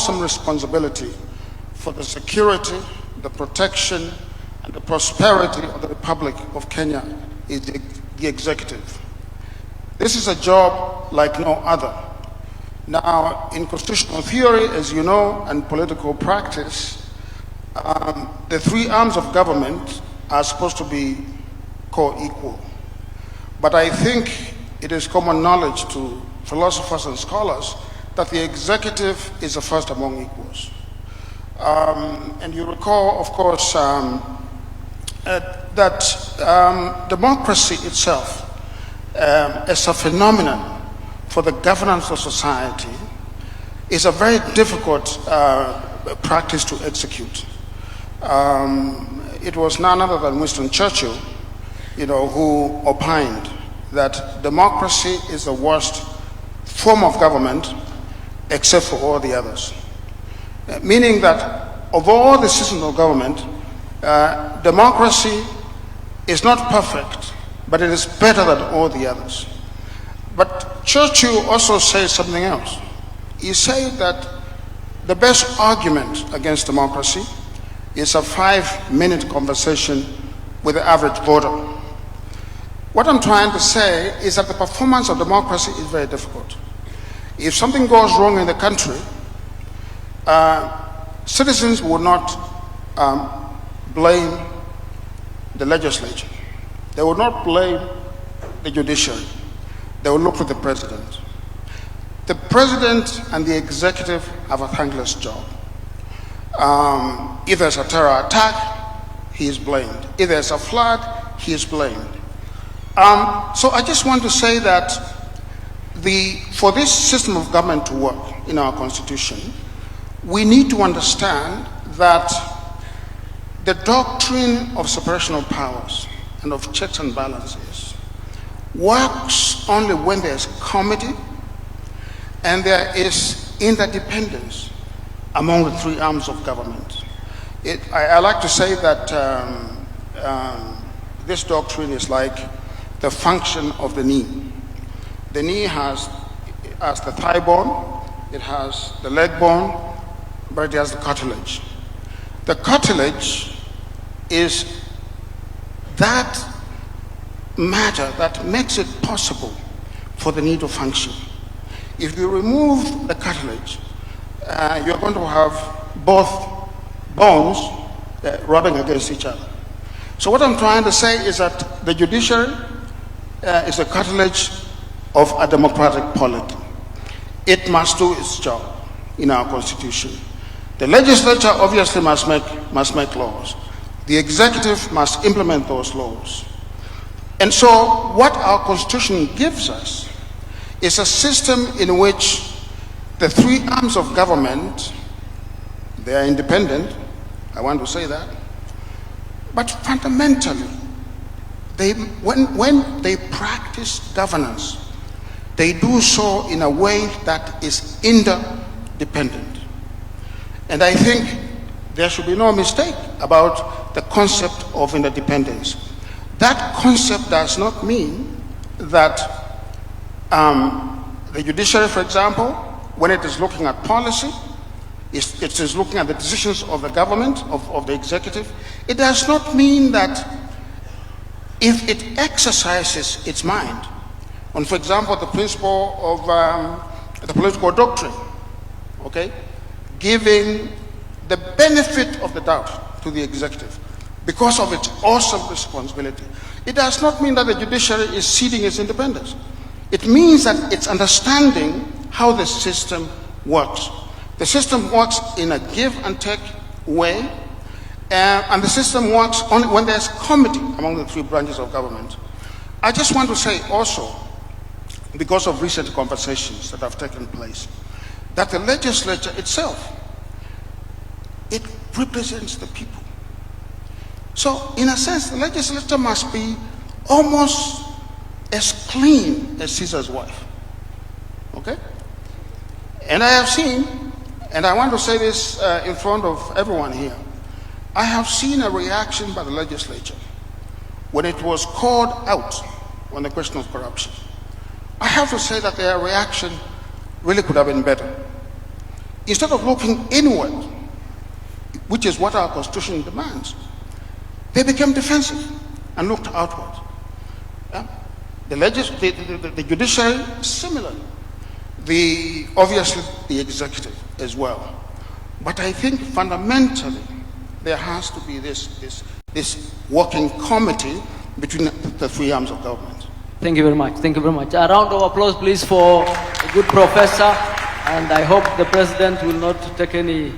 awesome responsibility for the security, the protection, and the prosperity of the Republic of Kenya is the executive. This is a job like no other. Now, in constitutional theory, as you know, and political practice, the three arms of government are supposed to be co-equal. But I think it is common knowledge to philosophers and scholars that the executive is the first among equals. And you recall, of course, that democracy itself as a phenomenon for the governance of society is a very difficult practice to execute. It was none other than Winston Churchill, who opined that democracy is the worst form of government except for all the others. Meaning that of all the systems of government, democracy is not perfect, but it is better than all the others. But Churchill also said something else. He said that the best argument against democracy is a 5-minute conversation with the average voter. What I'm trying to say is that the performance of democracy is very difficult. If something goes wrong in the country, citizens will not blame the legislature. They will not blame the judiciary. They will look to the president. The president and the executive have a thankless job. If there's a terror attack, he is blamed. If there's a flood, he is blamed. So I just want to say that for this system of government to work in our constitution, we need to understand that the doctrine of separation of powers and of checks and balances works only when there's comity and there is interdependence among the three arms of government. I like to say that this doctrine is like the function of the knee. The knee has the thigh bone, it has the leg bone, but it has the cartilage. The cartilage is that matter that makes it possible for the knee to function. If you remove the cartilage, you're going to have both bones rubbing against each other. So what I'm trying to say is that the judiciary is the cartilage of a democratic polity. It must do its job in our constitution. The legislature obviously must make laws. The executive must implement those laws. And so what our constitution gives us is a system in which the three arms of government, they are independent, I want to say that, but fundamentally, when they practice governance, they do so in a way that is interdependent. And I think there should be no mistake about the concept of interdependence. That concept does not mean that the judiciary, for example, when it is looking at policy, it is looking at the decisions of the government, of the executive. It does not mean that if it exercises its mind on, for example, the principle of the political doctrine, okay, giving the benefit of the doubt to the executive because of its awesome responsibility. It does not mean that the judiciary is ceding its independence. It means that it's understanding how the system works. The system works in a give and take way, and the system works only when there's comity among the three branches of government. I just want to say also, because of recent conversations that have taken place, that the legislature itself, it represents the people. So, in a sense, the legislature must be almost as clean as Caesar's wife. Okay? And I have seen, and I want to say this in front of everyone here, I have seen a reaction by the legislature when it was called out on the question of corruption. I have to say that their reaction really could have been better. instead of looking inward, which is what our Constitution demands, they became defensive and looked outward. Yeah? The judiciary, similarly. Obviously, the executive as well. But I think fundamentally, there has to be this working committee between the three arms of government. Thank you very much. Thank you very much. A round of applause, please, for a good professor. And I hope the president will not take any